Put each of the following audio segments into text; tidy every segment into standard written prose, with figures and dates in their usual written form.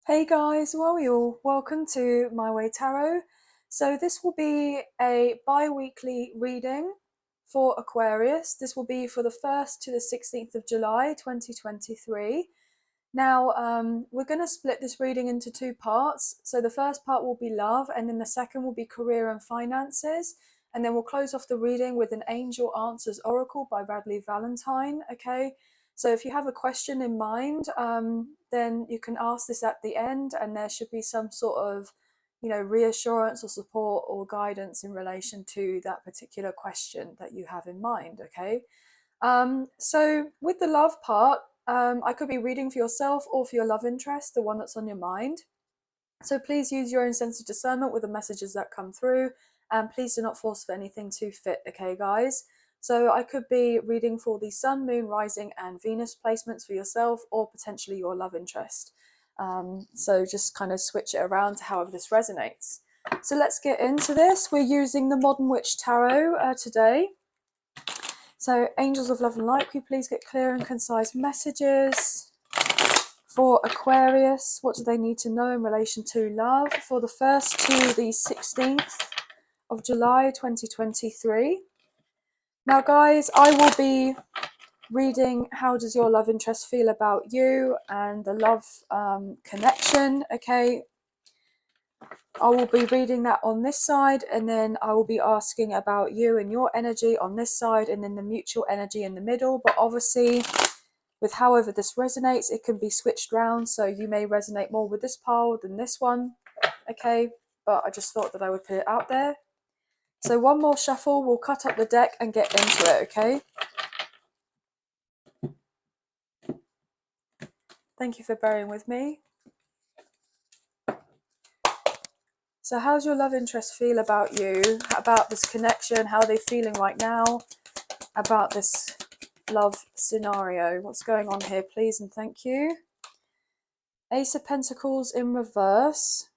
Hey guys, well you all, welcome to My Way Tarot. So this will be a bi-weekly reading for Aquarius. This will be for the 1st to the 16th of July 2023. Now, we're going to split this reading into two parts. So the first part will be love, and then the second will be career and finances. And then we'll close off the reading with an Angel Answers Oracle by Radleigh Valentine. Okay. So if you have a question in mind, then you can ask this at the end, and there should be some sort of, reassurance or support or guidance in relation to that particular question that you have in mind. Okay. So with the love part, I could be reading for yourself or for your love interest, the one that's on your mind. So please use your own sense of discernment with the messages that come through, and please do not force for anything to fit, okay, guys? So I could be reading for the Sun, Moon, Rising, and Venus placements for yourself or potentially your love interest. So just kind of switch it around to however this resonates. So let's get into this. We're using the Modern Witch Tarot today. So angels of love and light, can you please get clear and concise messages for Aquarius? What do they need to know in relation to love for the 1st to the 16th of July 2023? Now guys, I will be reading how does your love interest feel about you and the love connection, okay? I will be reading that on this side, and then I will be asking about you and your energy on this side, and then the mutual energy in the middle. But obviously, with however this resonates, it can be switched round, so you may resonate more with this pile than this one, okay? But I just thought that I would put it out there. So one more shuffle, we'll cut up the deck and get into it, okay? Thank you for bearing with me. So how's your love interest feel about you, about this connection? How are they feeling right now about this love scenario? What's going on here, please and thank you? Ace of Pentacles in reverse.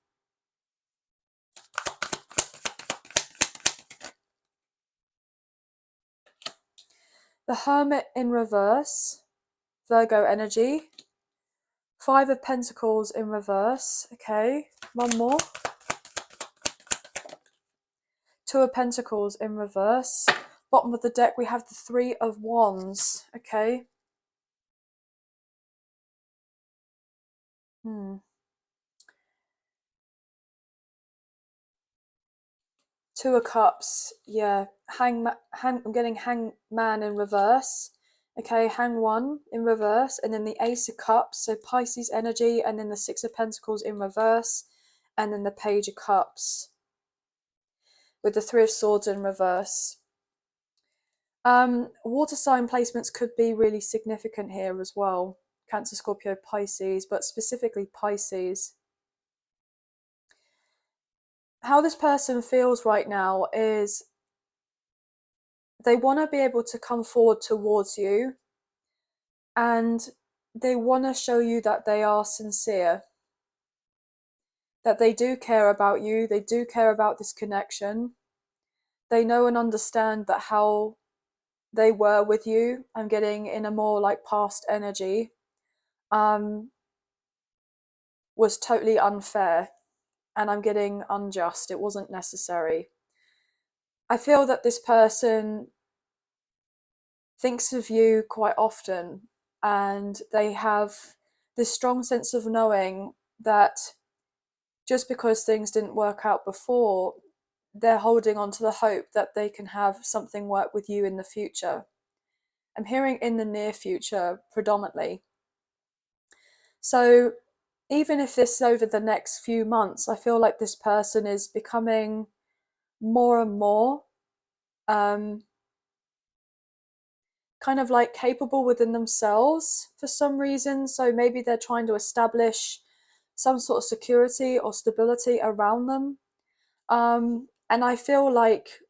The Hermit in reverse. Virgo energy. Five of Pentacles in reverse. Okay, one more. Two of Pentacles in reverse. Bottom of the deck, we have the Three of Wands. Okay. Two of Cups. Yeah. I'm getting Hangman in reverse. Okay, Hang One in reverse, and then the Ace of Cups, so Pisces energy, and then the Six of Pentacles in reverse, and then the Page of Cups with the Three of Swords in reverse. Water sign placements could be really significant here as well. Cancer, Scorpio, Pisces, but specifically Pisces. How this person feels right now is they want to be able to come forward towards you, and they want to show you that they are sincere, that they do care about you, they do care about this connection. They know and understand that how they were with you, I'm getting in a more like past energy, was totally unfair, and I'm getting unjust. It wasn't necessary. I feel that this person thinks of you quite often, and they have this strong sense of knowing that just because things didn't work out before, they're holding on to the hope that they can have something work with you in the future. I'm hearing in the near future predominantly. So even if this over the next few months, I feel like this person is becoming more and more kind of like capable within themselves for some reason. So maybe they're trying to establish some sort of security or stability around them. And I feel like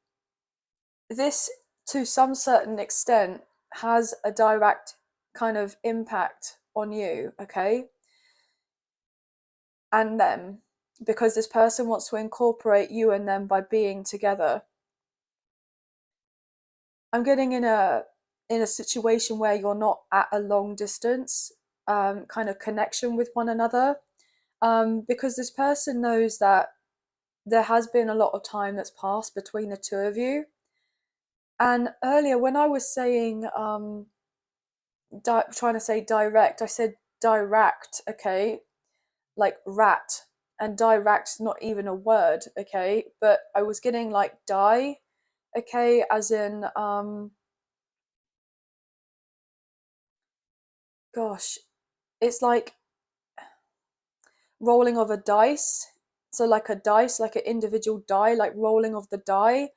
this, to some certain extent, has a direct kind of impact on you, okay? And them, because this person wants to incorporate you and them by being together. I'm getting in a situation where you're not at a long distance kind of connection with one another. because this person knows that there has been a lot of time that's passed between the two of you. And earlier, when I was saying, trying to say direct, I said direct, okay, like rat, and direct's not even a word, okay, but I was getting like die, okay, as in, gosh, it's like rolling of a dice. So like a dice, like an individual die, like rolling of the die.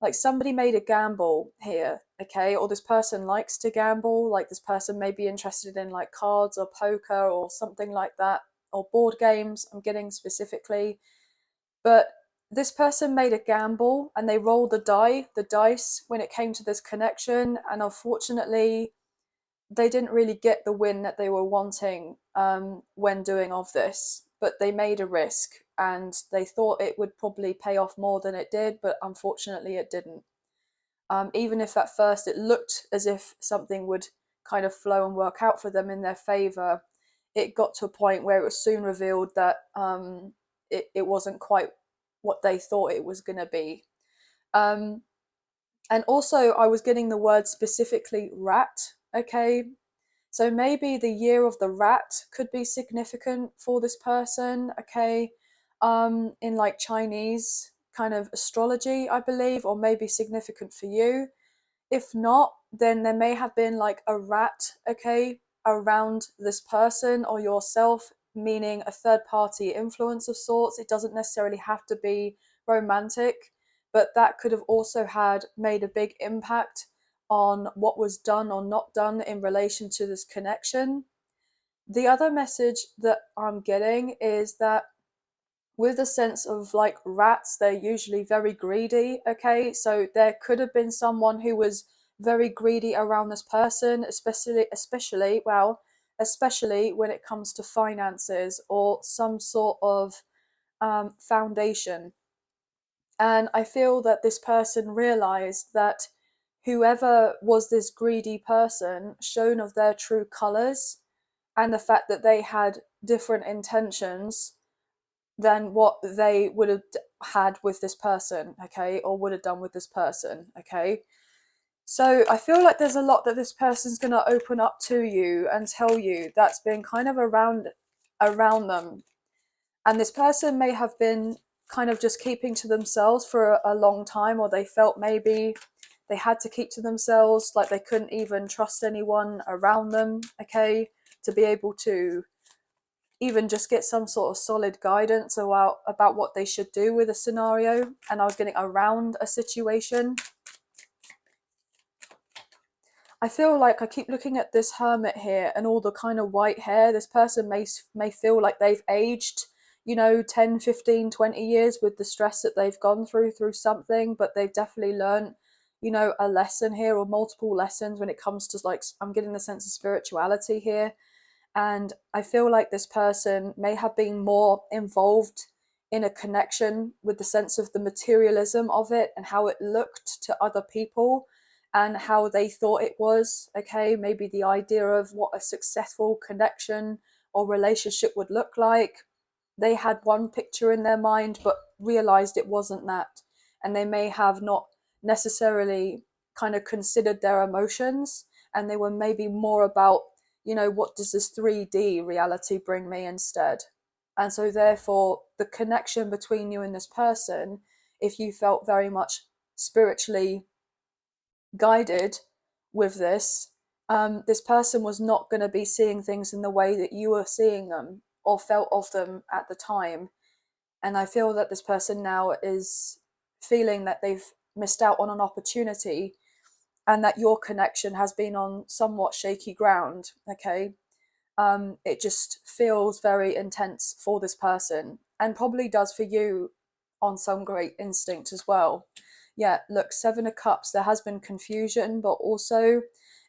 Like somebody made a gamble here, okay, or this person likes to gamble, like this person may be interested in like cards or poker or something like that, or board games, I'm getting specifically. But this person made a gamble and they rolled the dice when it came to this connection, and unfortunately they didn't really get the win that they were wanting, when doing of this, but they made a risk and they thought it would probably pay off more than it did, but unfortunately it didn't. Even if at first it looked as if something would kind of flow and work out for them in their favor, it got to a point where it was soon revealed that, it wasn't quite what they thought it was going to be. Um, and also, I was getting the word specifically rat, okay? So maybe the year of the rat could be significant for this person, okay? In like Chinese kind of astrology, I believe, or maybe significant for you. If not, then there may have been like a rat, okay, around this person or yourself, meaning a third party influence of sorts. It doesn't necessarily have to be romantic, but that could have also had made a big impact on what was done or not done in relation to this connection. The other message that I'm getting is that with a sense of like rats, they're usually very greedy, okay, so there could have been someone who was very greedy around this person, especially when it comes to finances or some sort of, foundation. And I feel that this person realized that whoever was this greedy person, shown of their true colors, and the fact that they had different intentions than what they would have had with this person, okay, or would have done with this person, okay. So I feel like there's a lot that this person's going to open up to you and tell you that's been kind of around them, and this person may have been kind of just keeping to themselves for a long time, or they felt maybe they had to keep to themselves, like they couldn't even trust anyone around them, okay, to be able to even just get some sort of solid guidance about what they should do with a scenario. And I was getting around a situation. I feel like I keep looking at this hermit here and all the kind of white hair. This person may feel like they've aged, 10, 15, 20 years with the stress that they've gone through something, but they've definitely learned, a lesson here, or multiple lessons when it comes to, like, I'm getting the sense of spirituality here. And I feel like this person may have been more involved in a connection with the sense of the materialism of it and how it looked to other people and how they thought it was. Okay, maybe the idea of what a successful connection or relationship would look like. They had one picture in their mind, but realized it wasn't that. And they may have not necessarily kind of considered their emotions, and they were maybe more about, what does this 3D reality bring me instead? And so, therefore, the connection between you and this person, if you felt very much spiritually guided with this person was not going to be seeing things in the way that you were seeing them or felt of them at the time. And I feel that this person now is feeling that they've missed out on an opportunity, and that your connection has been on somewhat shaky ground, okay. It just feels very intense for this person, and probably does for you on some great instinct as well. Yeah, look, Seven of Cups, there has been confusion, but also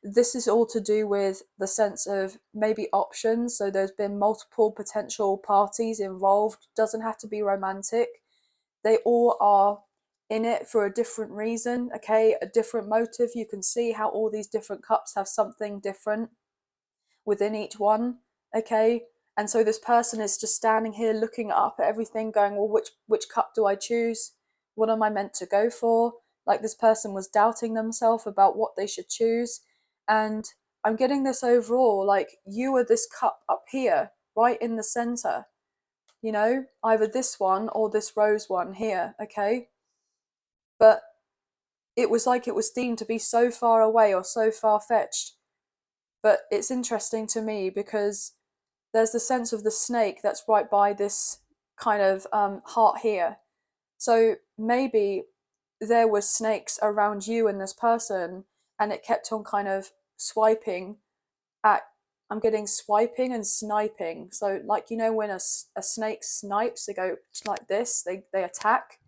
this is all to do with the sense of maybe options. So there's been multiple potential parties involved, doesn't have to be romantic. They all are in it for a different reason, okay, a different motive. You can see how all these different cups have something different within each one, okay. And so this person is just standing here looking up at everything, going, well, which cup do I choose? What am I meant to go for? Like, this person was doubting themselves about what they should choose. And I'm getting this overall, like, you are this cup up here, right in the center, you know, either this one or this rose one here, okay? But it was like it was deemed to be so far away or so far fetched. But it's interesting to me because there's the sense of the snake that's right by this kind of heart here. So maybe there were snakes around you and this person, and it kept on kind of swiping at. I'm getting swiping and sniping. So, like, you know, when a snake snipes, they go like this, they attack.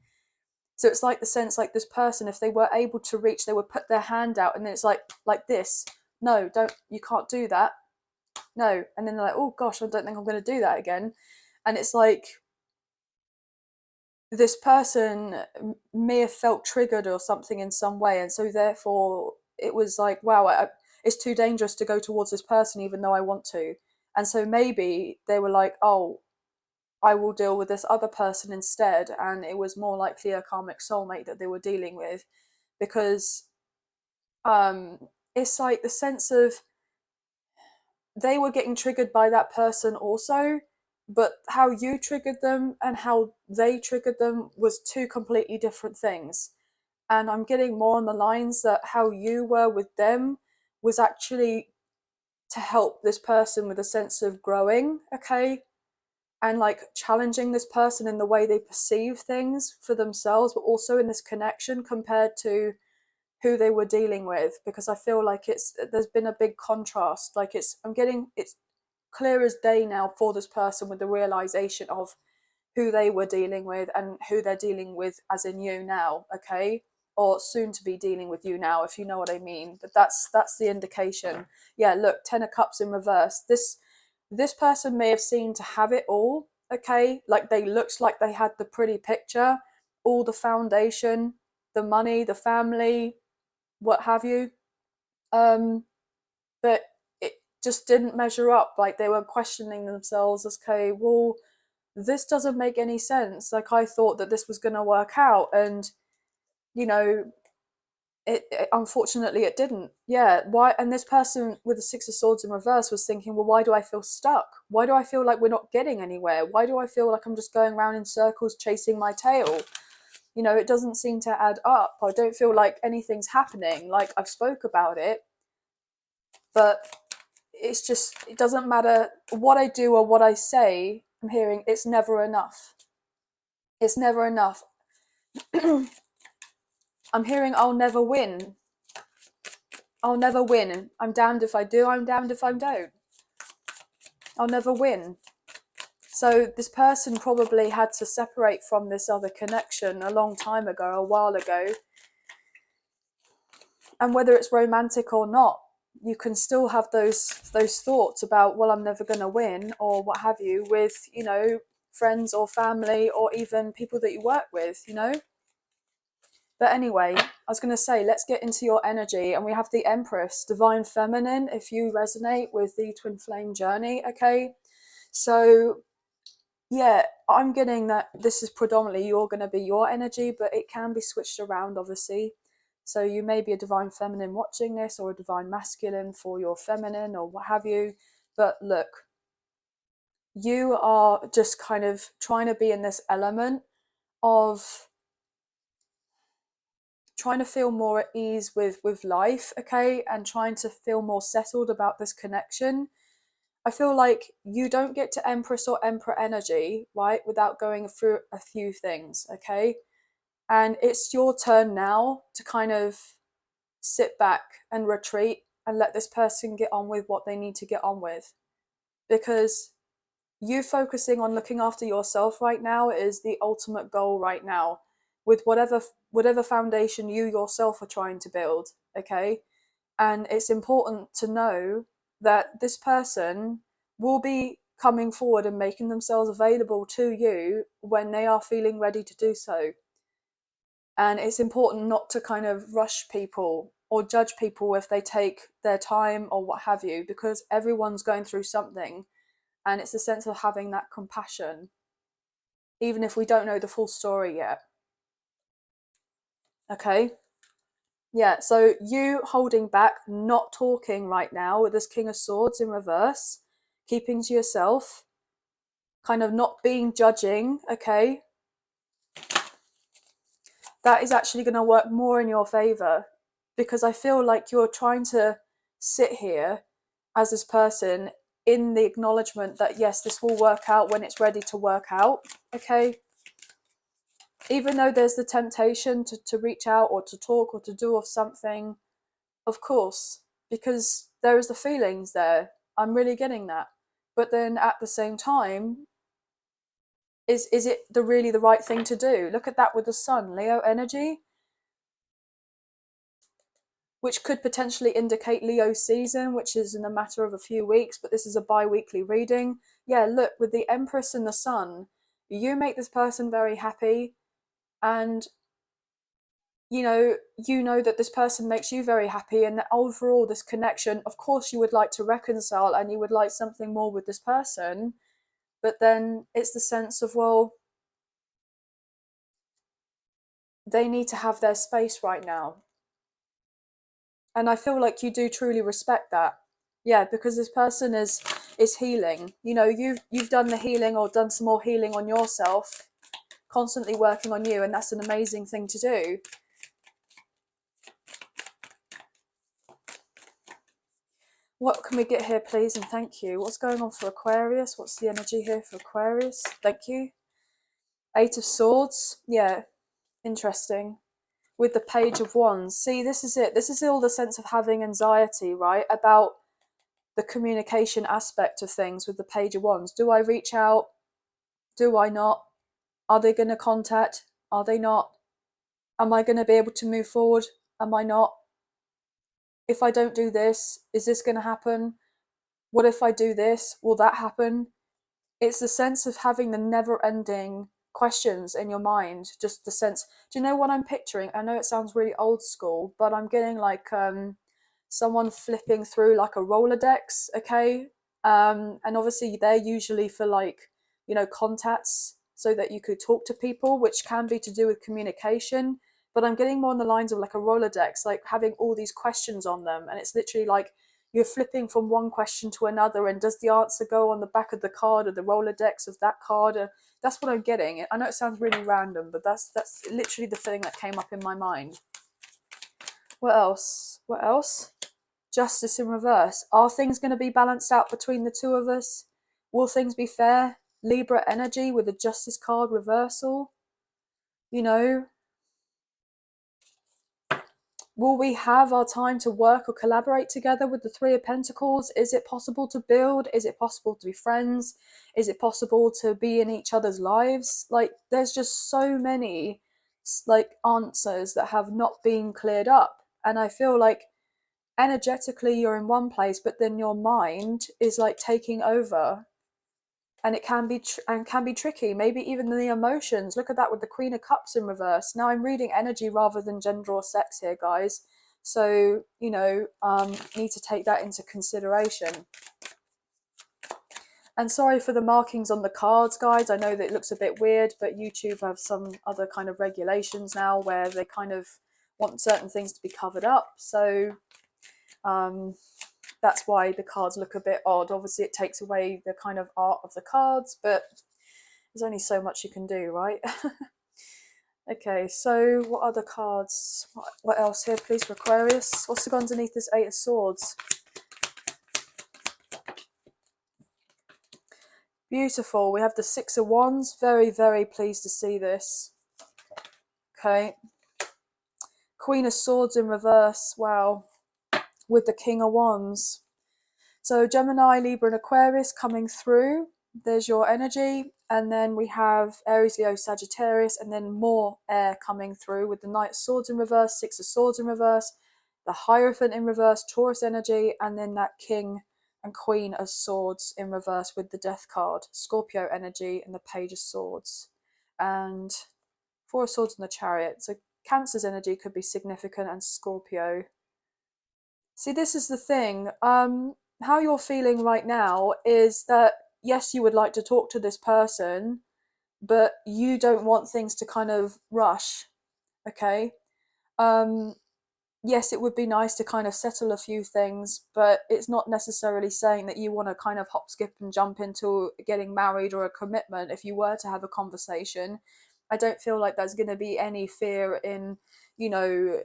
So it's like the sense, like, this person, if they were able to reach, they would put their hand out, and then it's like this. No, don't, you can't do that. No. And then they're like, oh gosh, I don't think I'm going to do that again. And it's like, this person may have felt triggered or something in some way, and so therefore it was like, wow, it's too dangerous to go towards this person even though I want to. And so maybe they were like, oh, I will deal with this other person instead, and it was more likely a karmic soulmate that they were dealing with, because it's like the sense of they were getting triggered by that person also, but how you triggered them and how they triggered them was two completely different things. And I'm getting more on the lines that how you were with them was actually to help this person with a sense of growing, okay? And like challenging this person in the way they perceive things for themselves, but also in this connection compared to who they were dealing with. Because I feel like there's been a big contrast. Like, it's clear as day now for this person with the realization of who they were dealing with and who they're dealing with, as in you now, okay? Or soon to be dealing with you now, if you know what I mean. But that's the indication. Yeah, look, 10 of Cups in reverse. This person may have seemed to have it all, okay? Like, they looked like they had the pretty picture, all the foundation, the money, the family, what have you. But it just didn't measure up. Like, they were questioning themselves as, okay, well, this doesn't make any sense. Like, I thought that this was going to work out, and you know, it unfortunately it didn't. Yeah, why? And this person with the Six of Swords in reverse was thinking, well, why do I feel stuck? Why do I feel like we're not getting anywhere? Why do I feel like I'm just going around in circles chasing my tail? You know, it doesn't seem to add up. I don't feel like anything's happening. Like, I've spoke about it, but it's just, it doesn't matter what I do or what I say. I'm hearing it's never enough. It's never enough. I'm hearing I'll never win. I'll never win. I'm damned if I do, I'm damned if I don't. I'll never win. So this person probably had to separate from this other connection a long time ago, a while ago. And whether it's romantic or not, you can still have those thoughts about, well, I'm never going to win, or what have you, with, you know, friends or family or even people that you work with, you know. But anyway, I was going to say, let's get into your energy. And we have the Empress, Divine Feminine, if you resonate with the Twin Flame journey, okay? So, yeah, I'm getting that this is predominantly you're going to be your energy, but it can be switched around, obviously. So you may be a Divine Feminine watching this, or a Divine Masculine for your feminine, or what have you. But look, you are just kind of trying to be in this element of trying to feel more at ease with life, okay, and trying to feel more settled about this connection. I feel like you don't get to Empress or Emperor energy, right, without going through a few things, okay? And it's your turn now to kind of sit back and retreat and let this person get on with what they need to get on with. Because you focusing on looking after yourself right now is the ultimate goal right now, with whatever foundation you yourself are trying to build, okay? And it's important to know that this person will be coming forward and making themselves available to you when they are feeling ready to do so. And it's important not to kind of rush people or judge people if they take their time or what have you, because everyone's going through something. and it's the sense of having that compassion, even if we don't know the full story yet. Okay? Yeah, so you holding back, not talking right now with this King of Swords in reverse, keeping to yourself, kind of not being judging, okay? That is actually going to work more in your favor, because I feel like you're trying to sit here as this person in the acknowledgement that yes, this will work out when it's ready to work out, okay? Even though there's the temptation to reach out or to talk or to do of something, of course, because there is the feelings there. I'm really getting that. But then at the same time, is it really the right thing to do? Look at that with the sun, Leo energy, which could potentially indicate Leo season, which is in a matter of a few weeks, but this is a bi-weekly reading. Yeah, look, with the Empress and the Sun, you make this person very happy, and you know that this person makes you very happy, and that overall this connection, of course you would like to reconcile and you would like something more with this person, but then it's the sense of, well, they need to have their space right now. And I feel like you do truly respect that. Yeah, because this person is healing. You've done the healing or done some more healing on yourself, constantly working on you, and that's an amazing thing to do. What can we get here, please, and thank you? What's going on for Aquarius? What's the energy here for Aquarius? Thank you. Eight of Swords. Yeah, interesting. With the Page of Wands. See, this is it. This is all the sense of having anxiety, right? About the communication aspect of things with the Page of Wands. Do I reach out? Do I not? Are they going to contact? Are they not? Am I going to be able to move forward? Am I not? If I don't do this, is this going to happen? What if I do this? Will that happen? It's the sense of having the never-ending questions in your mind. Just the sense. Do you know what I'm picturing? I know it sounds really old school, but I'm getting like someone flipping through like a Rolodex. Okay, and obviously they're usually for like contacts, so that you could talk to people, which can be to do with communication. But I'm getting more on the lines of like a Rolodex, like having all these questions on them, and it's literally like you're flipping from one question to another, and does the answer go on the back of the card or the Rolodex of that card? That's what I'm getting. I know it sounds really random, but that's literally the thing that came up in my mind. What else? What else? Justice in reverse. Are things going to be balanced out between the two of us? Will things be fair? Libra energy with the Justice card reversal. Will we have our time to work or collaborate together with the Three of Pentacles? Is it possible to build? Is it possible to be friends? Is it possible to be in each other's lives? Like, there's just so many like answers that have not been cleared up. And I feel like energetically you're in one place, but then your mind is like taking over, and it can be tricky. Maybe even the emotions. Look at that with the Queen of Cups in reverse. Now I'm reading energy rather than gender or sex here, guys, so need to take that into consideration. And sorry for the markings on the cards, guys. I know that it looks a bit weird, but YouTube have some other kind of regulations now where they kind of want certain things to be covered up, so that's why the cards look a bit odd. Obviously it takes away the kind of art of the cards, but there's only so much you can do, right? Okay, so what other cards? What else here, please, for Aquarius? What's underneath this Eight of Swords? Beautiful. We have the Six of Wands. Very, very pleased to see this. Okay. Queen of Swords in reverse. Wow. With the King of Wands. So Gemini, Libra and Aquarius coming through. There's your energy. And then we have Aries, Leo, Sagittarius, and then more air coming through with the Knight of Swords in reverse, Six of Swords in reverse, the Hierophant in reverse, Taurus energy, and then that King and Queen of Swords in reverse with the Death card, Scorpio energy, and the Page of Swords. And Four of Swords in the Chariot. So Cancer's energy could be significant, and Scorpio. See, this is the thing. How you're feeling right now is that yes, you would like to talk to this person, but you don't want things to kind of rush. Okay. um yes, it would be nice to kind of settle a few things, but it's not necessarily saying that you want to kind of hop, skip, and jump into getting married or a commitment. If you were to have a conversation, I don't feel like there's going to be any fear in, you know,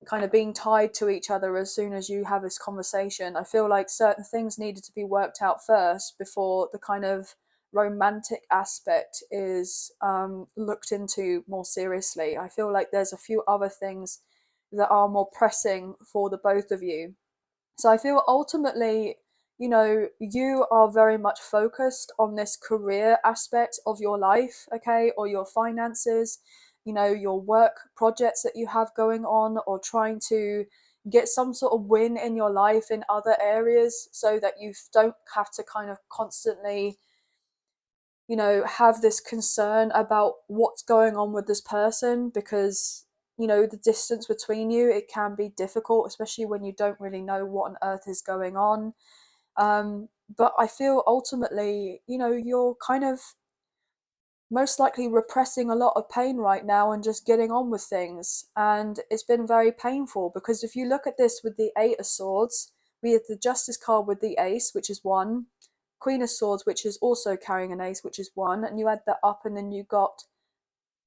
kind of being tied to each other as soon as you have this conversation. I feel like certain things needed to be worked out first before the kind of romantic aspect is looked into more seriously. I feel like there's a few other things that are more pressing for the both of you. So I feel ultimately, you are very much focused on this career aspect of your life, okay, or your finances, your work projects that you have going on, or trying to get some sort of win in your life in other areas so that you don't have to kind of constantly have this concern about what's going on with this person, because the distance between you, it can be difficult, especially when you don't really know what on earth is going on. But I feel ultimately, you're kind of most likely repressing a lot of pain right now and just getting on with things. And it's been very painful, because if you look at this with the Eight of Swords, we have the Justice card with the Ace, which is one, Queen of Swords, which is also carrying an ace, which is one, and you add that up, and then you got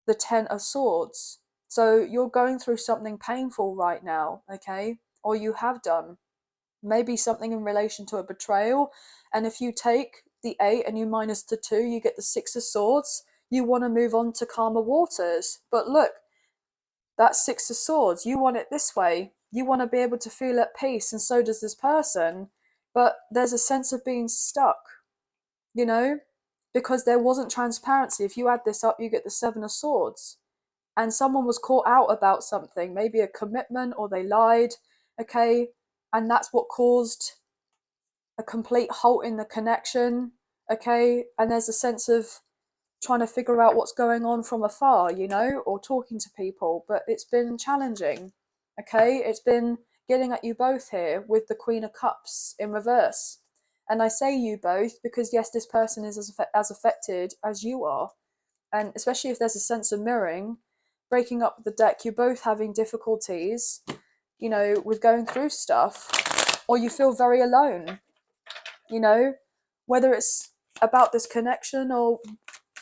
the Ten of Swords. So you're going through something painful right now, okay? Or you have done. Maybe something in relation to a betrayal. And if you take the 8 and you minus the 2, you get the Six of Swords. You want to move on to calmer waters. But look, that Six of Swords, you want it this way. You want to be able to feel at peace, and so does this person. But there's a sense of being stuck, you know, because there wasn't transparency. If you add this up, you get the Seven of Swords. And someone was caught out about something, maybe a commitment, or they lied, okay? And that's what caused a complete halt in the connection, okay? And there's a sense of trying to figure out what's going on from afar, or talking to people, but it's been challenging, okay? It's been getting at you both here with the Queen of Cups in reverse. And I say you both because, yes, this person is as affected as you are. And especially if there's a sense of mirroring, breaking up the deck, you're both having difficulties, with going through stuff, or you feel very alone, whether it's about this connection, or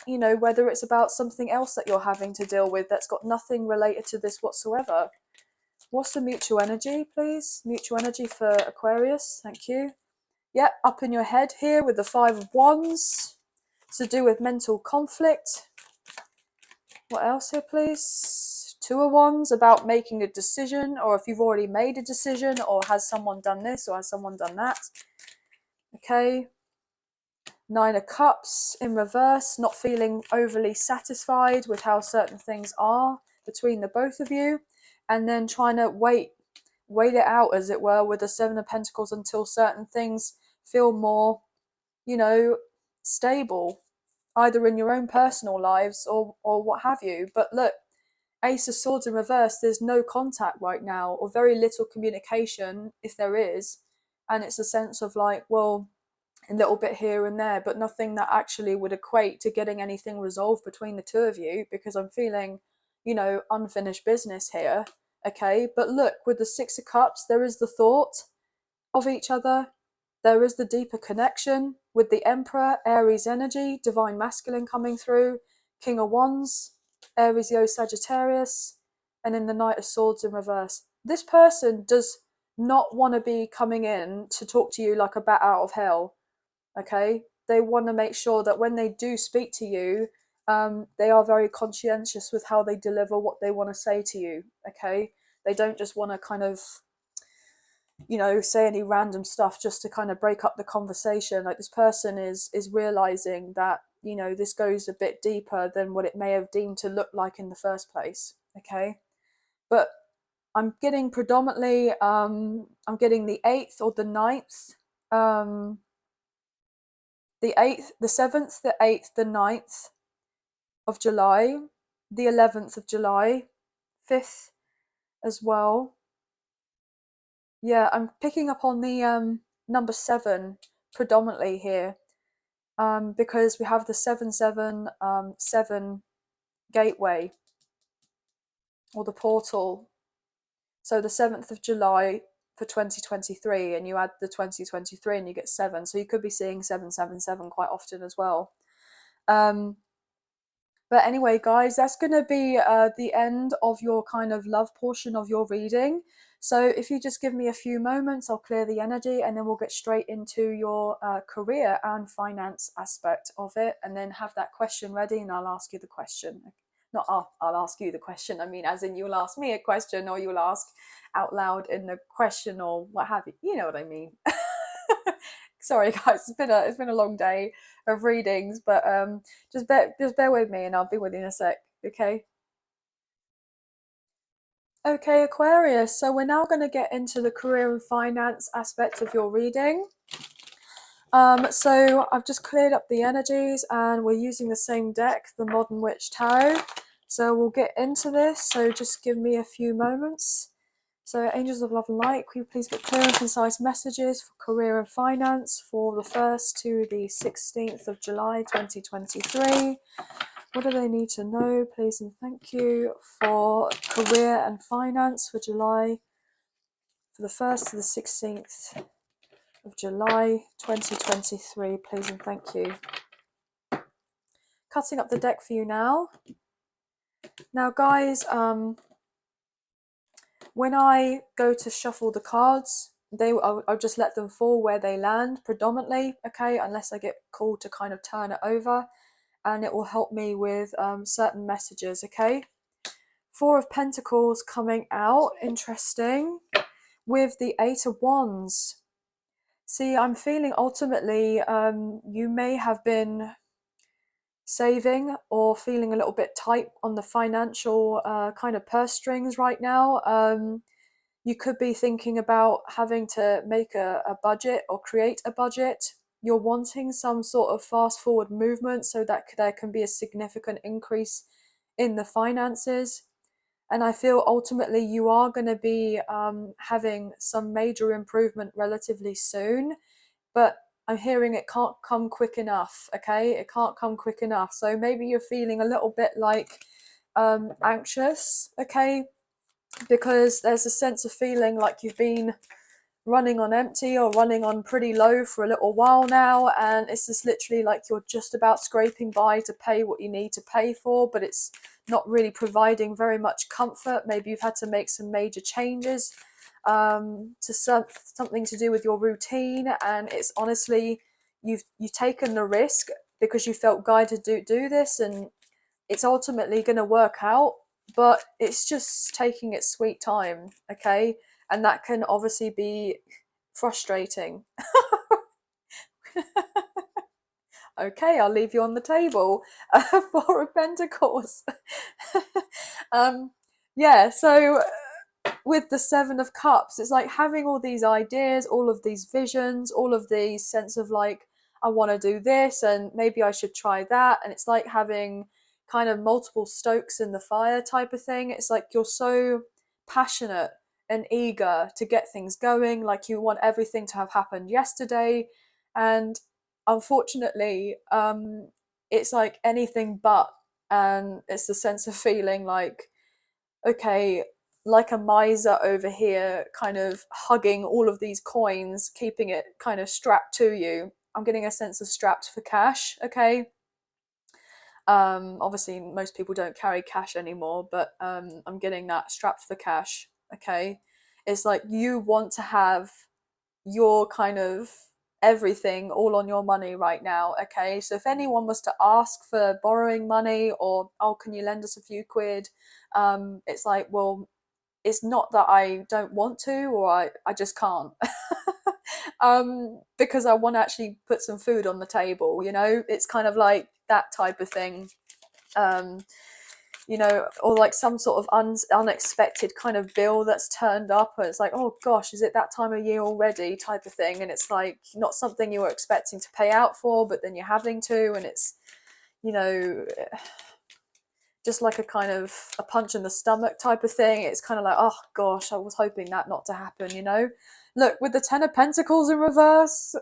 whether it's about something else that you're having to deal with that's got nothing related to this whatsoever. What's the mutual energy, please? Mutual energy for Aquarius. Thank you. Yep, up in your head here with the Five of Wands. It's to do with mental conflict. What else here, please? Two of Wands, about making a decision, or if you've already made a decision, or has someone done this, or has someone done that. Okay. Nine of Cups in reverse, not feeling overly satisfied with how certain things are between the both of you, and then trying to wait it out, as it were, with the Seven of Pentacles until certain things feel more, stable, either in your own personal lives or what have you. But look, Ace of Swords in reverse, there's no contact right now, or very little communication, if there is, and it's a sense of like, well, a little bit here and there, but nothing that actually would equate to getting anything resolved between the two of you, because I'm feeling, unfinished business here. Okay, but look, with the Six of Cups, there is the thought of each other. There is the deeper connection with the Emperor, Aries energy, divine masculine coming through, King of Wands, Aries, Leo, Sagittarius, and then the Knight of Swords in reverse. This person does not want to be coming in to talk to you like a bat out of hell. Okay, they want to make sure that when they do speak to you, they are very conscientious with how they deliver what they want to say to you. Okay, they don't just want to kind of say any random stuff just to kind of break up the conversation. Like, this person is realizing that this goes a bit deeper than what it may have deemed to look like in the first place. Okay, but I'm getting predominantly I'm getting the 8th or the 9th, the 8th, the 7th, the 8th, the 9th of July, the 11th of July, 5th as well. Yeah, I'm picking up on the number 7 predominantly here. because we have the 777 gateway, or the portal. So the 7th of July for 2023, and you add the 2023 and you get 7. So you could be seeing 777 quite often as well. But anyway, guys, that's going to be the end of your kind of love portion of your reading. So if you just give me a few moments, I'll clear the energy, and then we'll get straight into your career and finance aspect of it, and then have that question ready, and I'll ask you the question. Not I'll ask you the question. I mean, as in you'll ask me a question, or you'll ask out loud in the question, or what have you. You know what I mean. Sorry, guys. It's been a long day of readings, but just bear with me, and I'll be with you in a sec. Okay. Okay, Aquarius. So we're now going to get into the career and finance aspect of your reading. So I've just cleared up the energies, and we're using the same deck, the Modern Witch Tarot. So we'll get into this. So just give me a few moments. So angels of love and light, can you please get clear and concise messages for career and finance for the 1st to the 16th of July 2023? What do they need to know, please and thank you, for career and finance for July, for the 1st to the 16th of July 2023, please and thank you. Cutting up the deck for you now. Now, guys, when I go to shuffle the cards, I'll just let them fall where they land predominantly, okay, unless I get called to kind of turn it over, and it will help me with certain messages, okay. Four of Pentacles coming out, interesting, with the Eight of Wands. See, I'm feeling ultimately you may have been saving or feeling a little bit tight on the financial kind of purse strings right now. You could be thinking about having to make a budget or create a budget. You're wanting some sort of fast forward movement so that there can be a significant increase in the finances. And I feel ultimately you are going to be having some major improvement relatively soon. But I'm hearing it can't come quick enough, okay? It can't come quick enough. So maybe you're feeling a little bit like anxious, okay? Because there's a sense of feeling like you've been running on empty or running on pretty low for a little while now, and it's just literally like you're just about scraping by to pay what you need to pay for, but it's not really providing very much comfort. Maybe you've had to make some major changes to something to do with your routine, and it's honestly you've taken the risk because you felt guided to do this, and it's ultimately going to work out, but it's just taking its sweet time, okay? And that can obviously be frustrating. Okay, I'll leave you on the table. Four of Pentacles. Yeah, so with the Seven of Cups, it's like having all these ideas, all of these visions, all of these sense of like, I want to do this and maybe I should try that. And it's like having kind of multiple stokes in the fire type of thing. It's like you're so passionate and eager to get things going, like you want everything to have happened yesterday. And unfortunately, it's like anything but. And it's the sense of feeling like, okay, like a miser over here, kind of hugging all of these coins, keeping it kind of strapped to you. I'm getting a sense of strapped for cash, okay? Obviously, most people don't carry cash anymore, but I'm getting that strapped for cash, okay? It's like you want to have your kind of everything all on your money right now, okay? So if anyone was to ask for borrowing money or, oh, can you lend us a few quid? It's like, well, it's not that I don't want to or I just can't. Because I want to actually put some food on the table, you know? It's kind of like that type of thing. You know, or like some sort of unexpected kind of bill that's turned up, and it's like, oh gosh, is it that time of year already type of thing, and it's like not something you were expecting to pay out for, but then you're having to, and it's, you know, just like a kind of a punch in the stomach type of thing. It's kind of like, oh gosh, I was hoping that not to happen, you know. Look, with the Ten of Pentacles in reverse,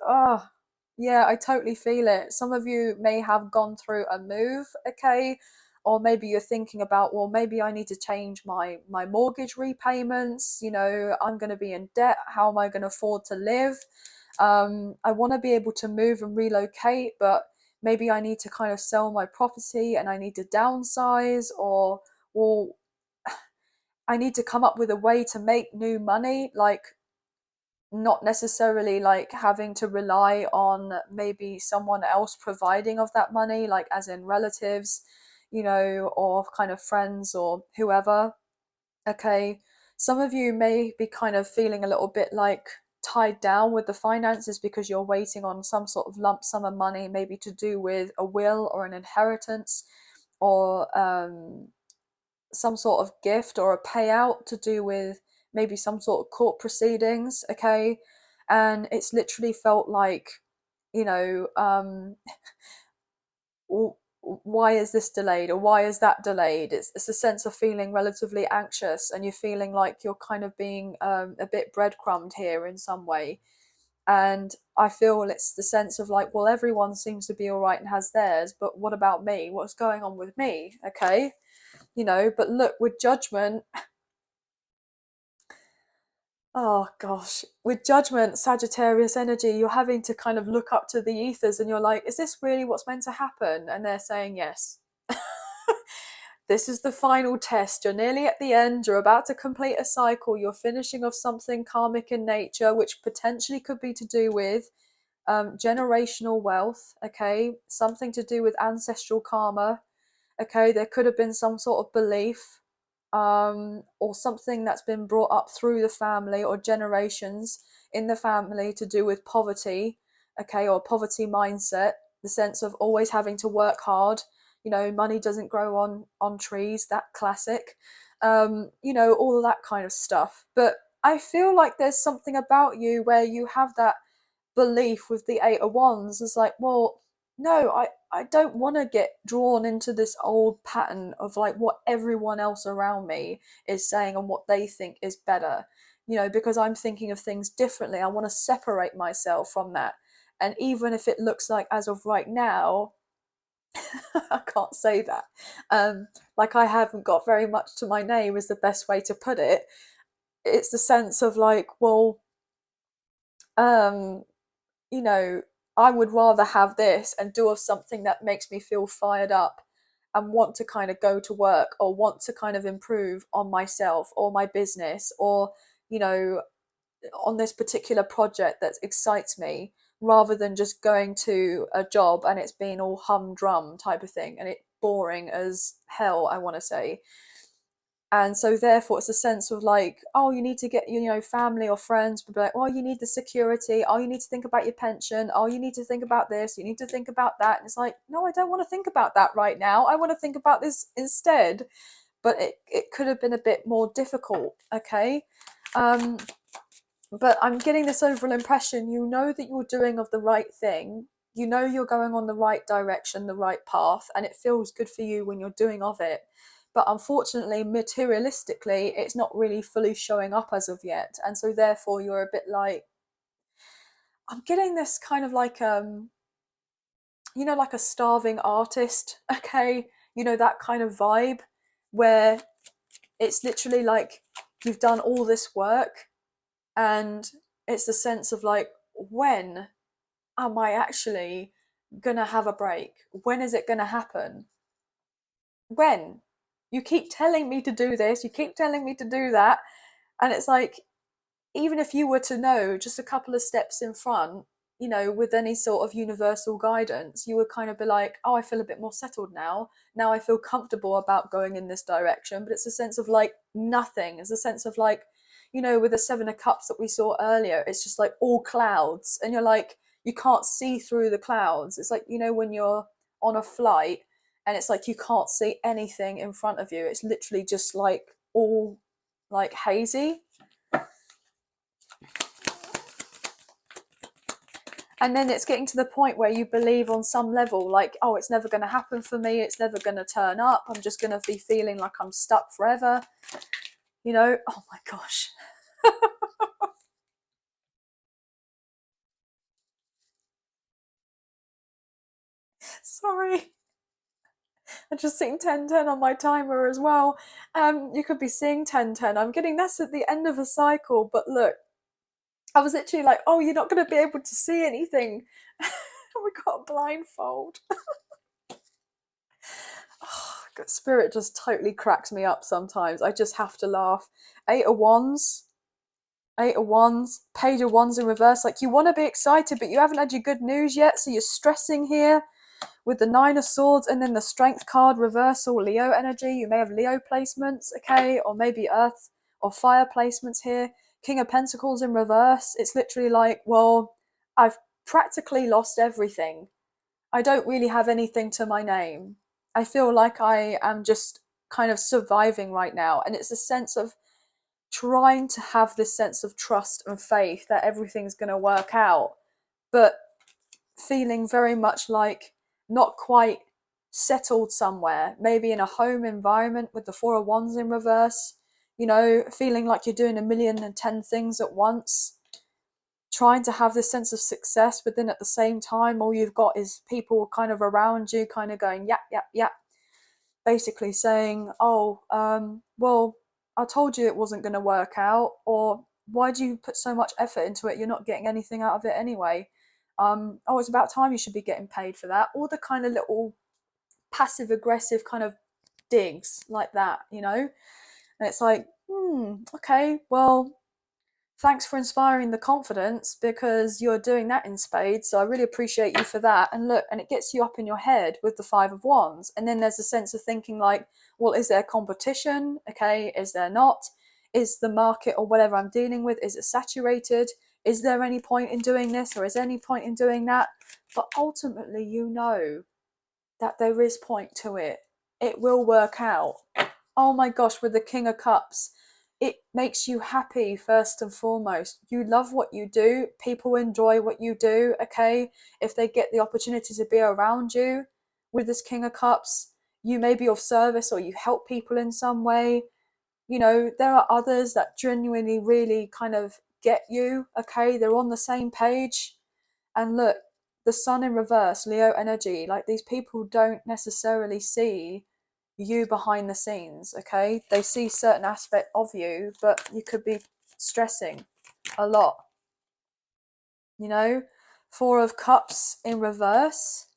Yeah, I totally feel it. Some of you may have gone through a move, okay? Or maybe you're thinking about, well, maybe I need to change my mortgage repayments. I'm going to be in debt. How am I going to afford to live? I want to be able to move and relocate, but maybe I need to kind of sell my property and I need to downsize, or, well, I need to come up with a way to make new money, like not necessarily like having to rely on maybe someone else providing of that money, like as in relatives, or kind of friends or whoever. Okay. Some of you may be kind of feeling a little bit like tied down with the finances because you're waiting on some sort of lump sum of money, maybe to do with a will or an inheritance, or some sort of gift or a payout to do with maybe some sort of court proceedings. Okay. And it's literally felt like, you know um why is this delayed, or why is that delayed? It's a sense of feeling relatively anxious, and you're feeling like you're kind of being a bit breadcrumbed here in some way. And I feel it's the sense of like, well, everyone seems to be all right and has theirs, but what about me? What's going on with me? Okay. But look, with judgment, oh gosh, with judgment, Sagittarius energy, you're having to kind of look up to the ethers and you're like, is this really what's meant to happen? And they're saying yes. This is the final test. You're nearly at the end. You're about to complete a cycle. You're finishing off something karmic in nature, which potentially could be to do with generational wealth, okay? Something to do with ancestral karma, okay? There could have been some sort of belief, or something that's been brought up through the family or generations in the family to do with poverty, okay, or poverty mindset, the sense of always having to work hard. Money doesn't grow on trees, that classic. All of that kind of stuff. But I feel like there's something about you where you have that belief with the Eight of Wands. It's like, well, no, I don't want to get drawn into this old pattern of like what everyone else around me is saying and what they think is better, because I'm thinking of things differently. I want to separate myself from that. And even if it looks like, as of right now, I can't say that. Like I haven't got very much to my name, is the best way to put it. It's the sense of like, well, um, you know, I would rather have this and do something that makes me feel fired up and want to kind of go to work or want to kind of improve on myself or my business, or, you know, on this particular project that excites me, rather than just going to a job and it's being all humdrum type of thing and it boring as hell, I want to say. And so therefore it's a sense of like, oh, you need to get, family or friends be like, oh, you need the security, oh, you need to think about your pension, oh, you need to think about this, you need to think about that. And it's like, no, I don't want to think about that right now, I want to think about this instead. But it could have been a bit more difficult. Okay. um but I'm getting this overall impression, that you're doing of the right thing, you're going on the right direction, the right path, and it feels good for you when you're doing of it. But unfortunately, materialistically, it's not really fully showing up as of yet. And so therefore you're a bit like, I'm getting this kind of like like a starving artist, okay? That kind of vibe where it's literally like you've done all this work, and it's the sense of like, when am I actually gonna have a break? When is it gonna happen? When? You keep telling me to do this, you keep telling me to do that, and it's like, even if you were to know just a couple of steps in front, with any sort of universal guidance, you would kind of be like, oh, I feel a bit more settled now. Now I feel comfortable about going in this direction. But it's a sense of like nothing. It's a sense of like, with the Seven of Cups that we saw earlier, it's just like all clouds. And you're like, you can't see through the clouds. It's like, when you're on a flight and it's like you can't see anything in front of you. It's literally just like all like hazy. And then it's getting to the point where you believe on some level like, oh, it's never going to happen for me, it's never going to turn up, I'm just going to be feeling like I'm stuck forever. Oh my gosh. Sorry. I'm just seeing 1010 on my timer as well. You could be seeing 1010. I'm getting this at the end of a cycle, but look, I was literally like, oh, you're not going to be able to see anything. We got a blindfold. Oh, Spirit just totally cracks me up sometimes. I just have to laugh. 8 of Wands. 8 of Wands. Page of Wands in reverse. Like, you want to be excited, but you haven't had your good news yet, so you're stressing here. With the 9 of Swords and then the Strength card reversal, Leo energy. You may have Leo placements, okay, or maybe Earth or Fire placements here. King of Pentacles in reverse. It's literally like, well, I've practically lost everything. I don't really have anything to my name. I feel like I am just kind of surviving right now, and it's a sense of trying to have this sense of trust and faith that everything's going to work out, but feeling very much like not quite settled somewhere, maybe in a home environment with the 4 of Wands in reverse, you know, feeling like you're doing 1,000,010 things at once, trying to have this sense of success, but then at the same time, all you've got is people kind of around you kind of going, yap, yap, yap, basically saying, oh, well, I told you it wasn't going to work out, or why do you put so much effort into it? You're not getting anything out of it anyway. Oh, it's about time you should be getting paid for that. All the kind of little passive aggressive kind of digs like that, you know? And it's like, okay, well, thanks for inspiring the confidence, because you're doing that in spades. So I really appreciate you for that. And look, and it gets you up in your head with the 5 of Wands. And then there's a sense of thinking like, well, is there competition? Okay, is there not? Is the market or whatever I'm dealing with, is it saturated? Is there any point in doing this, or is there any point in doing that? But ultimately, you know that there is point to it. It will work out. Oh my gosh, with the King of Cups, it makes you happy first and foremost. You love what you do. People enjoy what you do, okay? If they get the opportunity to be around you with this King of Cups, you may be of service or you help people in some way. You know, there are others that genuinely really kind of get you, okay? They're on the same page. And look, the Sun in reverse, Leo energy, like these people don't necessarily see you behind the scenes, okay? They see certain aspect of you, but you could be stressing a lot, you know? 4 of Cups in reverse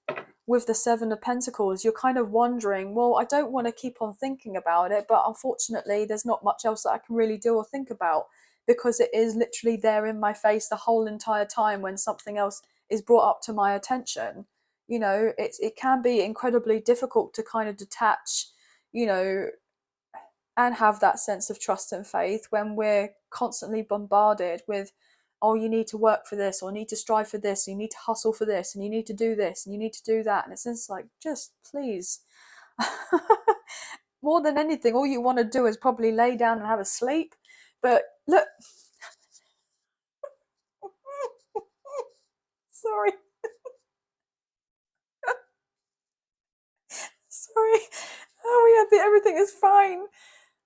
with the 7 of Pentacles, you're kind of wondering, well, I don't want to keep on thinking about it, but unfortunately there's not much else that I can really do or think about, because it is literally there in my face the whole entire time when something else is brought up to my attention. You know, it can be incredibly difficult to kind of detach, you know, and have that sense of trust and faith when we're constantly bombarded with, oh, you need to work for this, or need to strive for this, and you need to hustle for this, and you need to do this, and you need to do that. And it's just like, just please. More than anything, all you want to do is probably lay down and have a sleep. But look, sorry, sorry. Oh, yeah, everything is fine.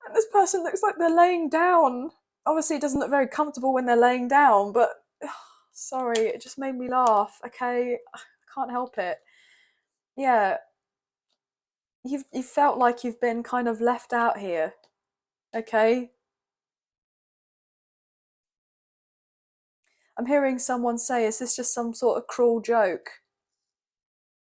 And this person looks like they're laying down. Obviously, it doesn't look very comfortable when they're laying down, but sorry, it just made me laugh. Okay, I can't help it. Yeah, you felt like you've been kind of left out here. Okay, I'm hearing someone say, "Is this just some sort of cruel joke?"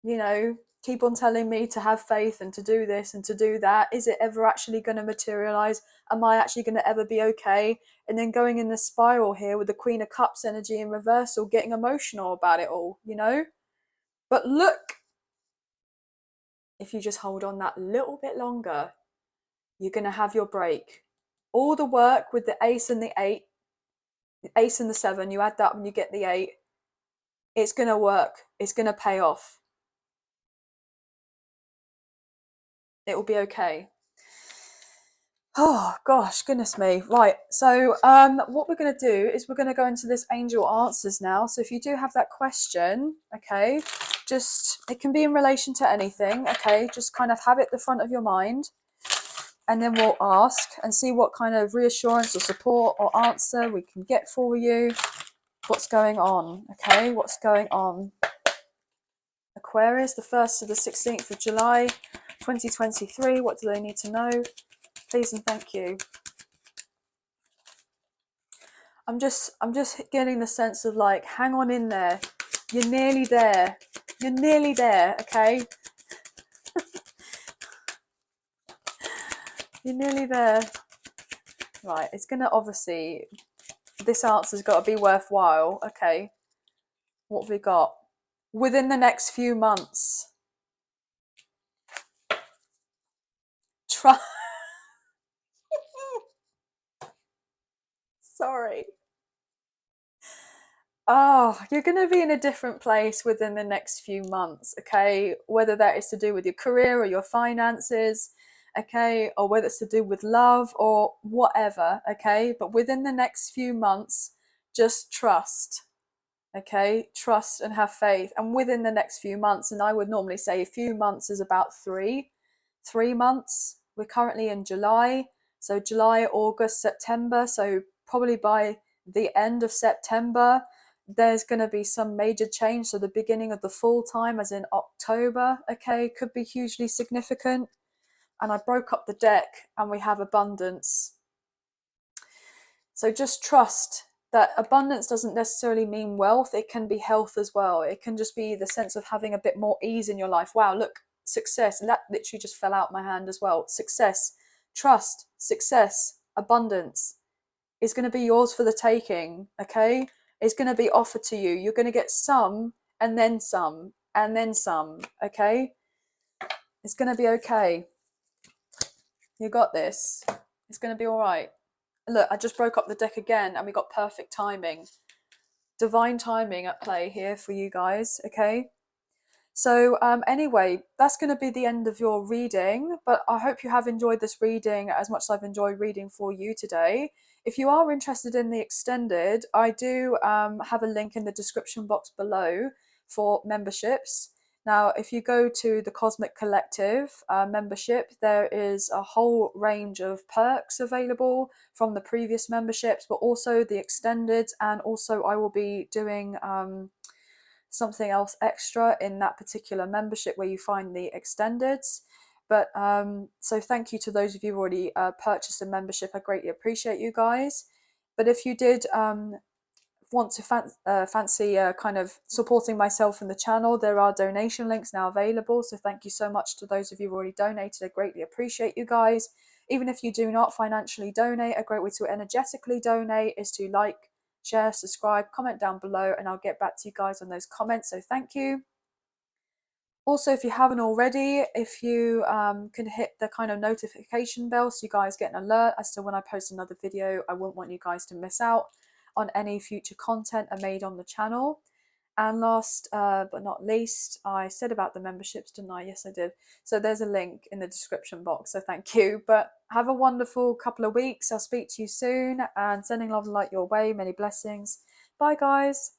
You know, keep on telling me to have faith and to do this and to do that. Is it ever actually going to materialize? Am I actually going to ever be okay? And then going in the spiral here with the Queen of Cups energy in reversal, getting emotional about it all, you know? But look, if you just hold on that little bit longer, you're going to have your break. All the work with the Ace and the 8, the Ace and the 7, you add that up and you get the 8, it's going to work. It's going to pay off. It will be okay. Oh gosh, goodness me. Right, so what we're going to do is we're going to go into this angel answers now. So if you do have that question, okay, just, it can be in relation to anything, okay, just kind of have it at the front of your mind, and then we'll ask and see what kind of reassurance or support or answer we can get for you. What's going on, okay, what's going on? Aquarius, the 1st to the 16th of July 2023. What do they need to know? Please and thank you. I'm just getting the sense of like, hang on in there. You're nearly there. You're nearly there, okay? You're nearly there. Right, it's going to obviously, this answer's got to be worthwhile. Okay, what have we got? Within the next few months. Try. Sorry. Oh, you're going to be in a different place within the next few months, okay? Whether that is to do with your career or your finances, okay? Or whether it's to do with love or whatever, okay? But within the next few months, just trust, okay? Trust and have faith. And within the next few months, and I would normally say a few months is about 3 months. We're currently in July. So July, August, September. So probably by the end of September, there's going to be some major change. So the beginning of the full time, as in October, okay, could be hugely significant. And I broke up the deck and we have abundance. So just trust that abundance doesn't necessarily mean wealth. It can be health as well. It can just be the sense of having a bit more ease in your life. Wow, look, success. And that literally just fell out my hand as well. Success, trust, success, abundance is going to be yours for the taking, okay? It's going to be offered to you. You're going to get some and then some and then some, okay? It's going to be okay. You got this. It's going to be all right. Look, I just broke up the deck again and we got perfect timing. Divine timing at play here for you guys, okay? So anyway, that's going to be the end of your reading, but I hope you have enjoyed this reading as much as I've enjoyed reading for you today. If you are interested in the extended, I do have a link in the description box below for memberships. Now, if you go to the Cosmic Collective membership, there is a whole range of perks available from the previous memberships, but also the extended, and also I will be doing something else extra in that particular membership where you find the extendeds. But so thank you to those of you who already purchased a membership. I greatly appreciate you guys. But if you did want to fancy kind of supporting myself and the channel, there are donation links now available. So thank you so much to those of you who already donated. I greatly appreciate you guys. Even if you do not financially donate, a great way to energetically donate is to like, share, subscribe, comment down below, and I'll get back to you guys on those comments. So thank you. Also, if you haven't already, if you can hit the kind of notification bell so you guys get an alert as to when I post another video. I wouldn't want you guys to miss out on any future content I made on the channel. And last but not least, I said about the memberships, didn't I? Yes, I did. So there's a link in the description box, so thank you. But have a wonderful couple of weeks. I'll speak to you soon, and sending love and light your way. Many blessings. Bye, guys.